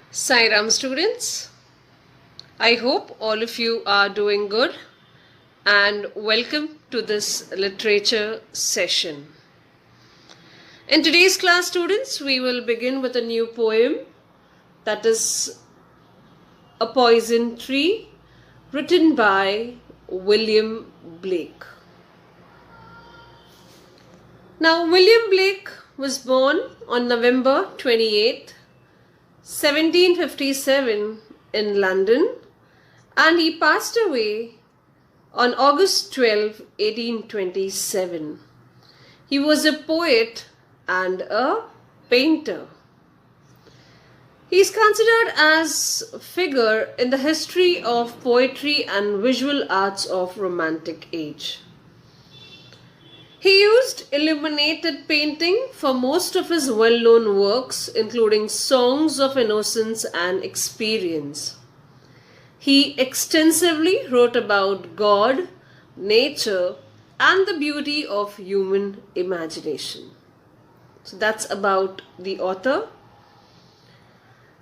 Sai Ram students, I hope all of you are doing good and welcome to this literature session. In today's class students, we will begin with a new poem that is A Poison Tree written by William Blake. Now William Blake was born on November 28th 1757 in London, and he passed away on August 12, 1827. He was a poet and a painter. He is considered as a figure in the history of poetry and visual arts of Romantic age. He used illuminated painting for most of his well-known works, including Songs of Innocence and Experience. He extensively wrote about God, nature, and the beauty of human imagination. So that's about the author.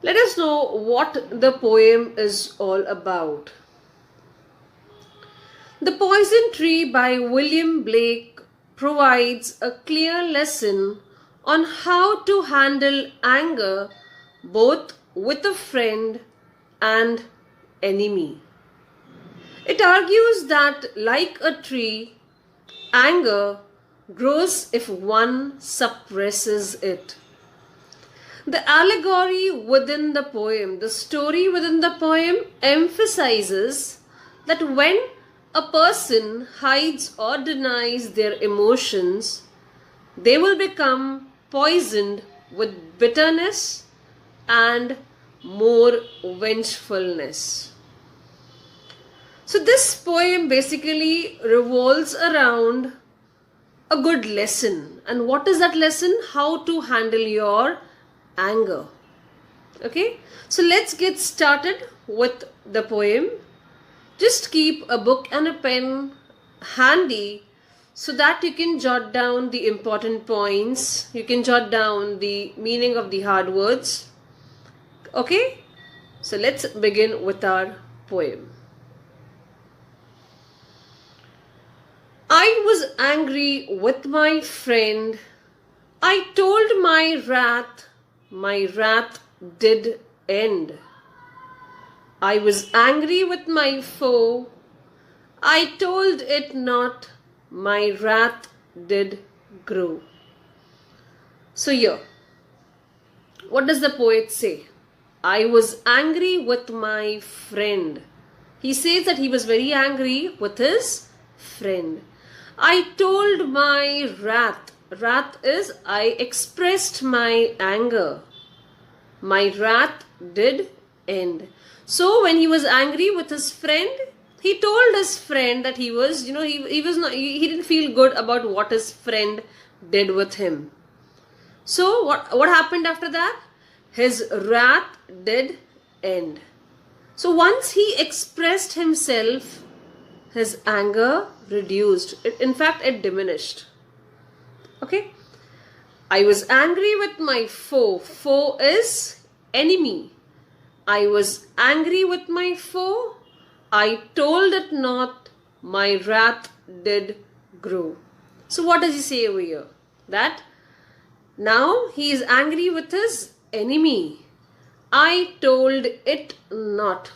Let us know what the poem is all about. The Poison Tree by William Blake provides a clear lesson on how to handle anger both with a friend and enemy. It argues that, like a tree, anger grows if one suppresses it. The allegory within the poem, the story within the poem emphasizes that when a person hides or denies their emotions, they will become poisoned with bitterness and more vengefulness. So this poem basically revolves around a good lesson. And what is that lesson? How to handle your anger. Okay, so let's get started with the poem. Just keep a book and a pen handy so that you can jot down the important points. You can jot down the meaning of the hard words. Okay, so let's begin with our poem. I was angry with my friend. I told my wrath did end. I was angry with my foe. I told it not, my wrath did grow. So here, what does the poet say? I was angry with my friend. He says that he was very angry with his friend. I told my wrath. Wrath is I expressed my anger. My wrath did end. So when he was angry with his friend, he told his friend that he didn't feel good about what his friend did with him. So what happened after that? His wrath did end. So once he expressed himself, his anger reduced. In fact, it diminished. Okay. I was angry with my foe. Foe is enemy. I was angry with my foe. I told it not. My wrath did grow. So what does he say over here? That now he is angry with his enemy. I told it not.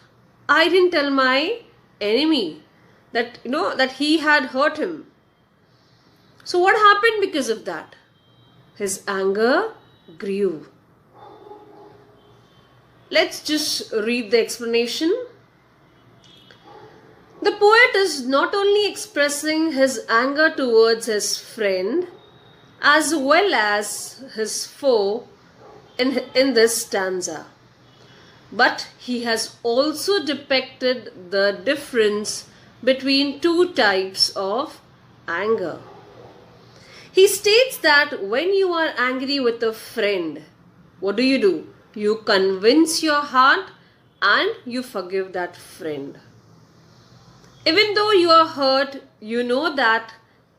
I didn't tell my enemy that he had hurt him. So what happened because of that? His anger grew. Let's just read the explanation. The poet is not only expressing his anger towards his friend as well as his foe in this stanza, but he has also depicted the difference between two types of anger. He states that when you are angry with a friend, what do? You convince your heart and you forgive that friend. Even though you are hurt, you know that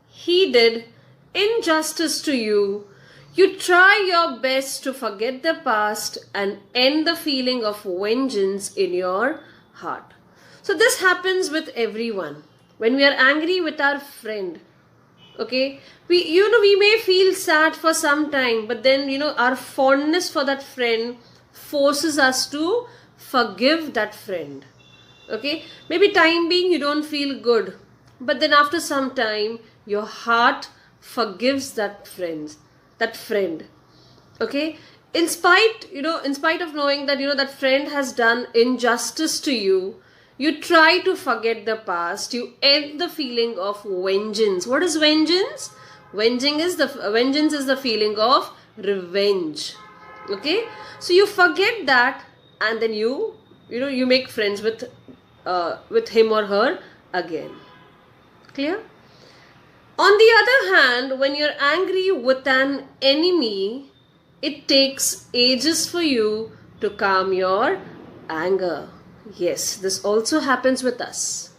he did injustice to you. You try your best to forget the past and end the feeling of vengeance in your heart. So this happens with everyone. When we are angry with our friend, okay, we may feel sad for some time, but then our fondness for that friend forces us to forgive that friend. Okay, maybe time being you don't feel good, but then after some time your heart forgives that friend. Okay, in spite of knowing that that friend has done injustice to you, you try to forget the past. You end the feeling of vengeance. What is vengeance? Vengeance is the feeling of revenge. Okay, so you forget that, and then you make friends with him or her again. Clear? On the other hand, when you're angry with an enemy, it takes ages for you to calm your anger. Yes, this also happens with us.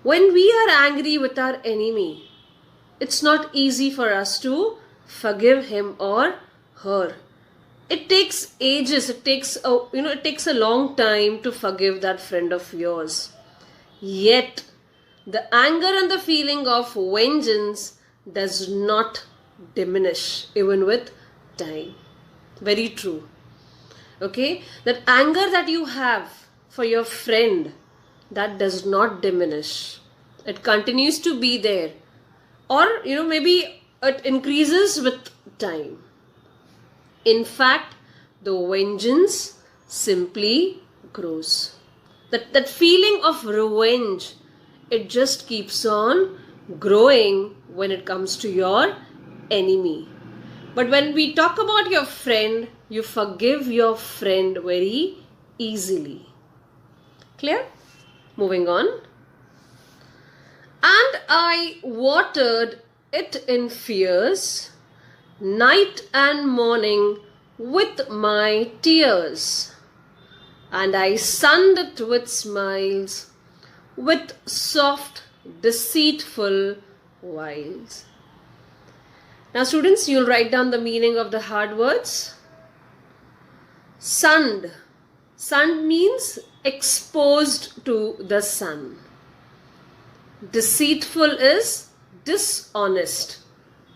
When we are angry with our enemy, it's not easy for us to forgive him or her. It takes ages. It takes a long time to forgive that friend of yours. Yet, the anger and the feeling of vengeance does not diminish even with time. Very true. Okay, that anger that you have for your friend, that does not diminish. It continues to be there, or maybe it increases with time. In fact, the vengeance simply grows. That feeling of revenge, it just keeps on growing when it comes to your enemy. But when we talk about your friend, you forgive your friend very easily. Clear? Moving on. And I watered it in fears, night and morning with my tears. And I sunned it with smiles, with soft, deceitful wiles. Now students, you'll write down the meaning of the hard words. Sunned. Sunned means exposed to the sun. Deceitful is dishonest,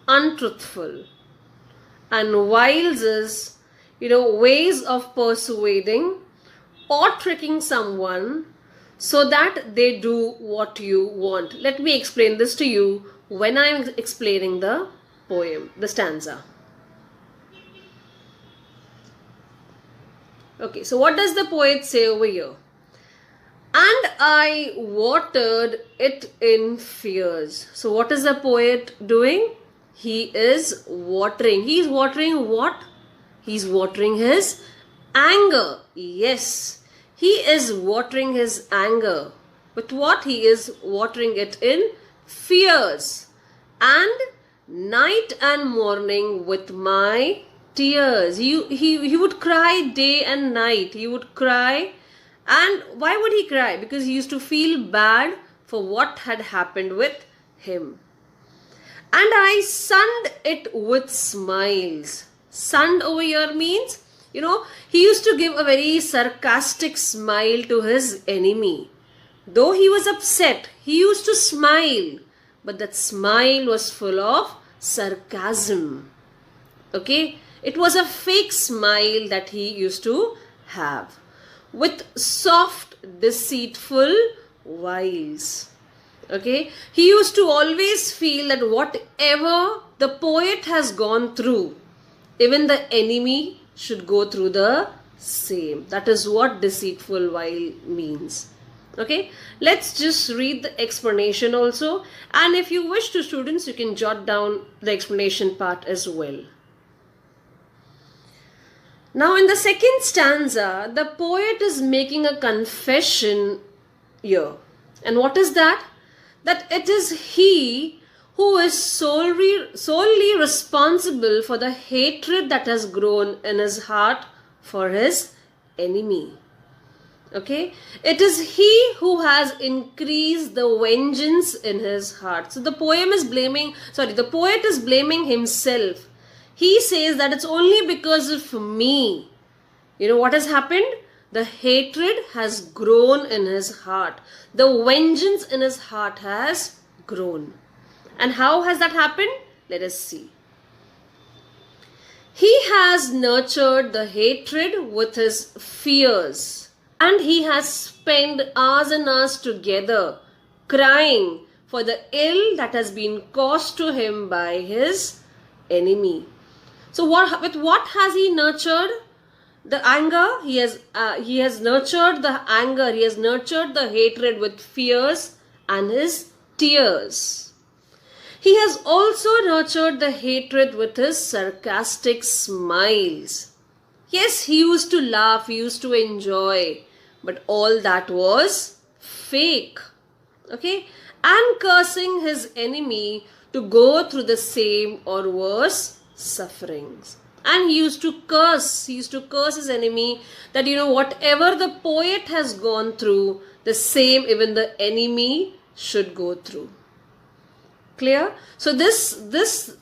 untruthful. And wiles is, ways of persuading or tricking someone so that they do what you want. Let me explain this to you when I am explaining the poem, the stanza. Okay, so what does the poet say over here? And I watered it in fears. So what is the poet doing? He is watering. He is watering what? He is watering his anger. Yes, he is watering his anger. With what? He is watering it in fears. And night and morning with my tears. He would cry day and night. He would cry. And why would he cry? Because he used to feel bad for what had happened with him. And I sunned it with smiles. Sunned over here means, he used to give a very sarcastic smile to his enemy. Though he was upset, he used to smile. But that smile was full of sarcasm. Okay? It was a fake smile that he used to have. With soft, deceitful wiles. Okay? He used to always feel that whatever the poet has gone through, even the enemy should go through the same. That is what deceitful wile means. Okay? Let's just read the explanation also. And if you wish to, students, you can jot down the explanation part as well. Now in the second stanza, the poet is making a confession here. And what is that? That it is he who is solely responsible for the hatred that has grown in his heart for his enemy. Okay? It is he who has increased the vengeance in his heart. So the poet is blaming himself. He says that it's only because of me. You know what has happened? The hatred has grown in his heart. The vengeance in his heart has grown. And how has that happened? Let us see. He has nurtured the hatred with his fears, and he has spent hours and hours together crying for the ill that has been caused to him by his enemy. So with what has he nurtured? The anger. He has nurtured the anger. He has nurtured the hatred with fears and his tears. He has also nurtured the hatred with his sarcastic smiles. Yes, he used to laugh, he used to enjoy, but all that was fake. Okay? And cursing his enemy to go through the same or worse sufferings. And he used to curse his enemy that, whatever the poet has gone through, the same even the enemy should go through. Clear? So this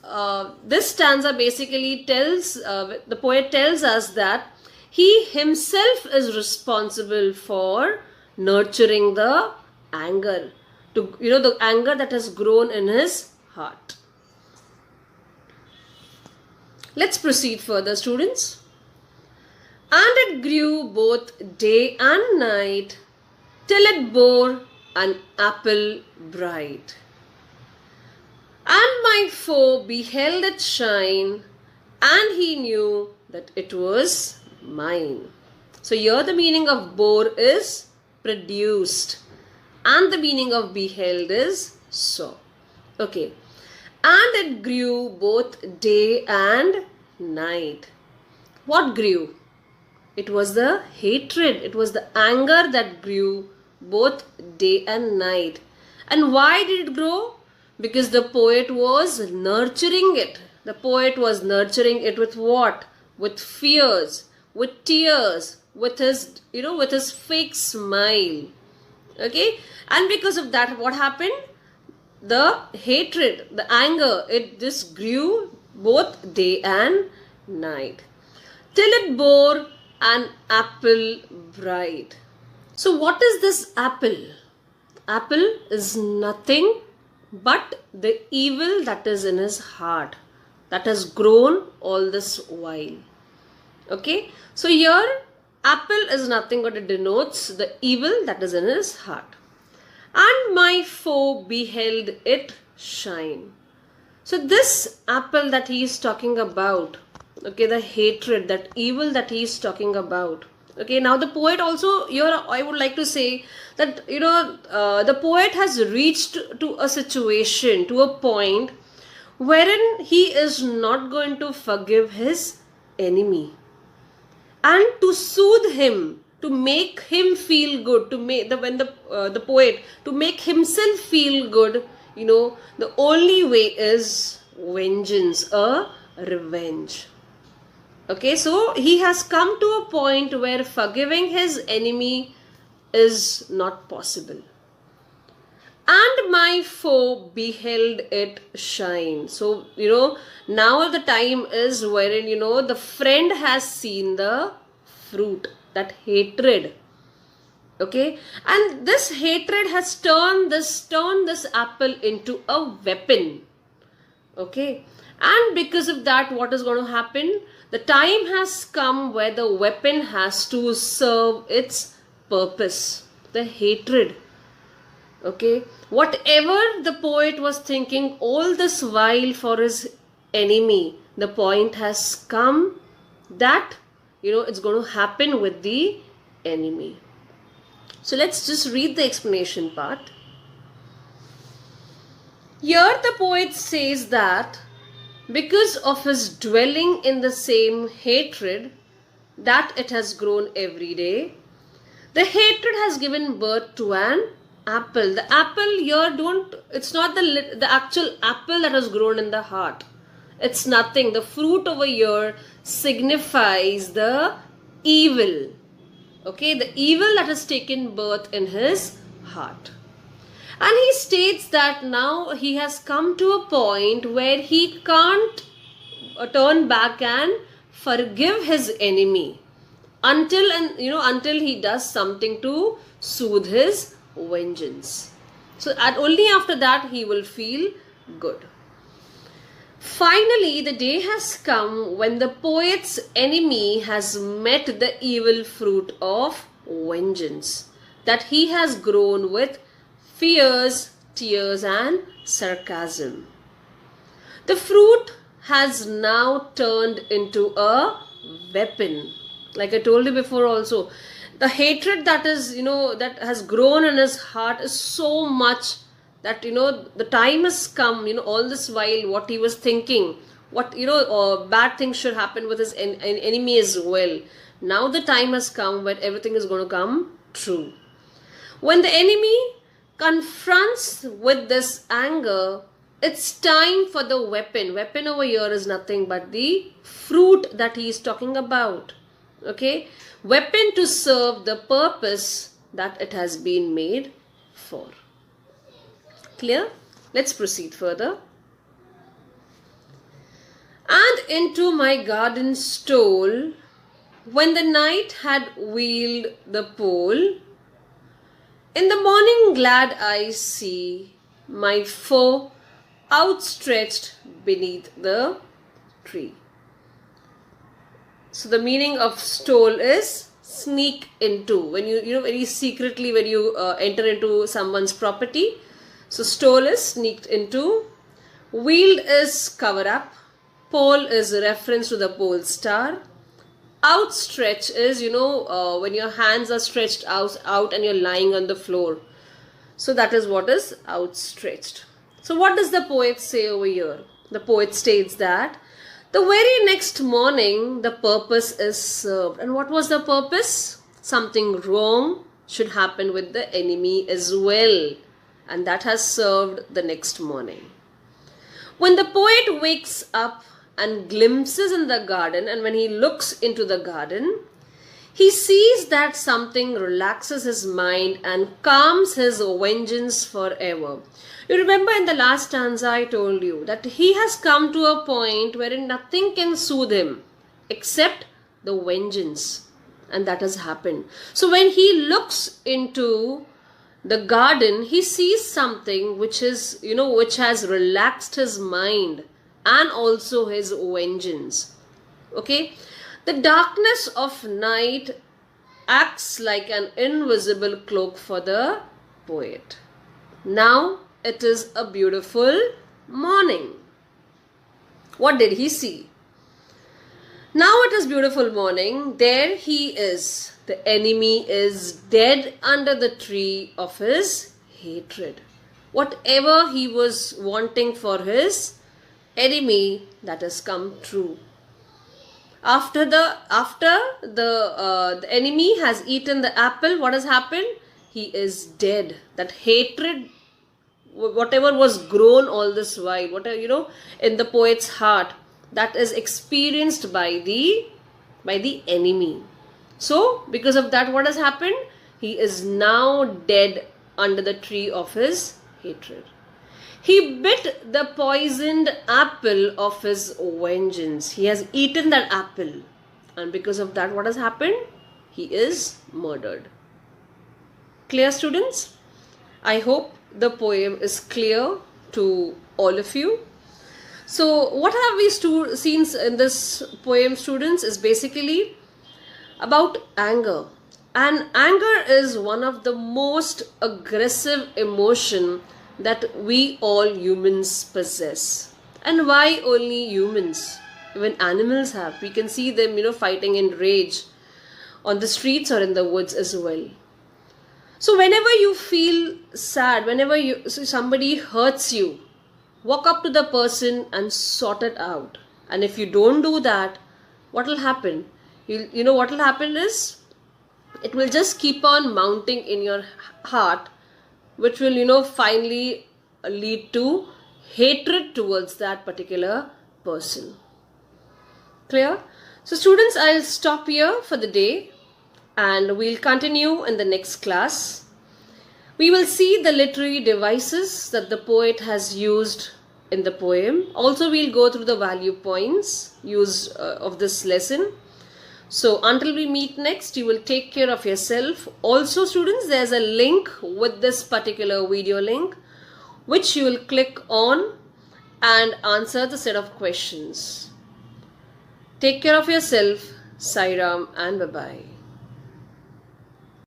stanza basically tells, the poet tells us that he himself is responsible for nurturing the anger, the anger that has grown in his heart. Let's proceed further, students. And it grew both day and night till it bore an apple bright. And my foe beheld it shine, and he knew that it was mine. So here the meaning of bore is produced, and the meaning of beheld is saw. Okay. And it grew both day and night. What grew? It was the hatred. It was the anger that grew both day and night. And why did it grow? Because the poet was nurturing it. The poet was nurturing it with what? With fears, with tears, with his fake smile. Okay? And because of that, what happened? The hatred, the anger, this grew both day and night till it bore an apple bright. So what is this apple? Apple is nothing but the evil that is in his heart, that has grown all this while. Okay, so here apple is nothing but it denotes the evil that is in his heart. And my foe beheld it shine. So this apple that he is talking about, okay, the hatred, that evil that he is talking about. Okay, now the poet also, here I would like to say that, the poet has reached to a situation, to a point wherein he is not going to forgive his enemy. And to soothe him, to make him feel good, to make the poet, to make himself feel good, the only way is vengeance, a revenge. Okay, so he has come to a point where forgiving his enemy is not possible. And my foe beheld it shine. So, now the time is wherein, the friend has seen the fruit, that hatred. Okay, and this hatred has turned this apple into a weapon. Okay, and because of that, what is going to happen? The time has come where the weapon has to serve its purpose, the hatred. Okay, whatever the poet was thinking all this while for his enemy, the point has come that, it's going to happen with the enemy. So let's just read the explanation part. Here the poet says that because of his dwelling in the same hatred, that it has grown every day, the hatred has given birth to an apple. The apple here it's not the actual apple that has grown in the heart. It's nothing. The fruit over here signifies the evil. Okay, the evil that has taken birth in his heart. And he states that now he has come to a point where he can't turn back and forgive his enemy until he does something to soothe his vengeance. So only after that he will feel good. Finally, the day has come when the poet's enemy has met the evil fruit of vengeance, that he has grown with fears, tears, and sarcasm. The fruit has now turned into a weapon. Like I told you before also, the hatred that is, that has grown in his heart is so much that, the time has come, all this while what he was thinking, what, bad things should happen with his enemy as well. Now the time has come when everything is going to come true. When the enemy confronts with this anger, it's time for the weapon. Weapon over here is nothing but the fruit that he is talking about. Okay? Weapon to serve the purpose that it has been made for. Clear? Let's proceed further. And into my garden stole, when the night had wheeled the pole, in the morning glad I see my foe outstretched beneath the tree. So the meaning of stole is sneak into. When very secretly when you enter into someone's property. So stole is sneaked into. Wheeled is cover up. Pole is a reference to the pole star. Outstretch is, when your hands are stretched out and you're lying on the floor. So that is what is outstretched. So what does the poet say over here? The poet states that the very next morning the purpose is served. And what was the purpose? Something wrong should happen with the enemy as well. And that has served the next morning. When the poet wakes up and glimpses in the garden, and when he looks into the garden, he sees that something relaxes his mind and calms his vengeance forever. You remember in the last stanza I told you that he has come to a point wherein nothing can soothe him except the vengeance. And that has happened. So when he looks into the garden, he sees something which is, which has relaxed his mind and also his vengeance. Okay? The darkness of night acts like an invisible cloak for the poet. Now it is a beautiful morning. What did he see? Now it is beautiful morning. There he is. The enemy is dead under the tree of his hatred. Whatever he was wanting for his enemy, that has come true. After the enemy has eaten the apple, what has happened? He is dead. That hatred, whatever was grown all this while, whatever, in the poet's heart, that is experienced by the enemy. So, because of that, what has happened? He is now dead under the tree of his hatred. He bit the poisoned apple of his vengeance. He has eaten that apple. And because of that, what has happened? He is murdered. Clear, students? I hope the poem is clear to all of you. So, what have we seen in this poem, students, is basically about anger. And anger is one of the most aggressive emotion that we all humans possess. And why only humans? Even animals have. We can see them, fighting in rage on the streets or in the woods as well. So whenever you feel sad, whenever somebody hurts you, walk up to the person and sort it out. And if you don't do that, what will happen? What will happen is, it will just keep on mounting in your heart, which will, finally lead to hatred towards that particular person. Clear? So students, I'll stop here for the day and we'll continue in the next class. We will see the literary devices that the poet has used in the poem. Also, we'll go through the value points used of this lesson. So until we meet next, you will take care of yourself. Also students, there's a link with this particular video link which you will click on and answer the set of questions. Take care of yourself. Sai Ram and bye-bye.